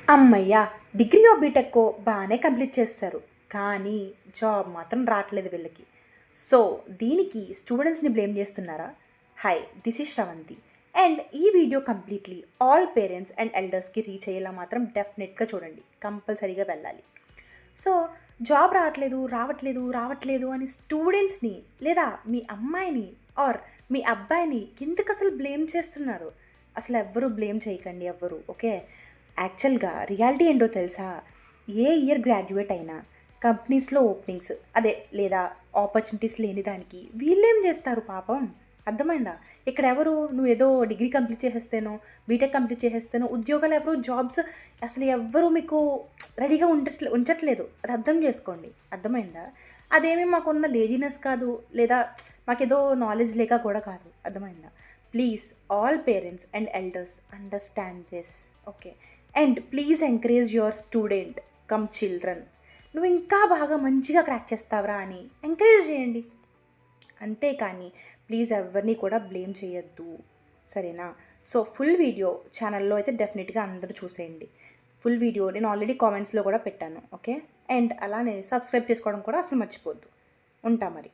అమ్మయ్య! డిగ్రీయో, బీటెక్కో బానే కంప్లీట్ చేసేశారు. కానీ జాబ్ మాత్రం రాట్లేదు వీళ్ళకి. సో, దీనికి స్టూడెంట్స్‌ని బ్లేమ్ చేస్తున్నారా? Hi! This is Sravanthi. And ఈ video completely all parents and ఎల్డర్స్‌కి రీచ్ అయ్యేలా మాత్రం డెఫినెట్‌గా చూడండి. కంపల్సరీగా వెళ్ళాలి. సో, జాబ్ రావట్లేదు అని స్టూడెంట్స్‌ని లేదా మీ అమ్మాయిని ఆర్ మీ అబ్బాయిని ఎందుకసలు బ్లేమ్ చేస్తున్నారు? అసలెవ్వరు బ్లేమ్ చేయకండి ఎవ్వరు. ఓకే. యాక్చువల్‌గా రియాలిటీ ఏంటో తెలుసా? ఏ ఇయర్ గ్రాడ్యుయేట్ అయినా కంపెనీస్‌లో ఓపెనింగ్స్ అదే లేదా ఆపర్చునిటీస్ లేని దానికి వీళ్ళేం జేస్తారు పాపం? అర్థమైందా? ఇక్కడెవరు నువ్వేదో డిగ్రీ కంప్లీట్ చేసేస్తేనో, బీటెక్ కంప్లీట్ చేసేస్తేనో ఉద్యోగాలెవరు జాబ్స్ అసలు ఎవ్వరు మీకు రెడీగా ఉంచట్లేదు. అది అర్థం జేసుకోండి. అర్థమైందా? అదేమి మాకున్న లేజీనెస్ కాదు, లేదా మాకేదో నాలెడ్జ్ లేక కూడా కాదు. అర్థమైందా? Please all parents and elders understand this. Okay. And please encourage your student come children. నువ్వు ఇంకా బాగా మంచిగా క్రాక్ చేస్తావురా అని ఎంకరేజ్ చేయండి. అంతేకానీ ప్లీజ్ ఎవరిని కూడా బ్లేమ్ చేయొద్దు. సరేనా? సో, ఫుల్ వీడియో ఛానల్‌లో అయితే డెఫినిట్‌గా అందరూ చూసేయండి. ఫుల్ వీడియో నేను ఆల్రెడీ కామెంట్స్‌లో కూడా పెట్టాను. ఓకే. అండ్ అలానే సబ్స్క్రైబ్ చేసుకోవడం కూడా అసలు మర్చిపోవద్దు. ఉంటా మరి.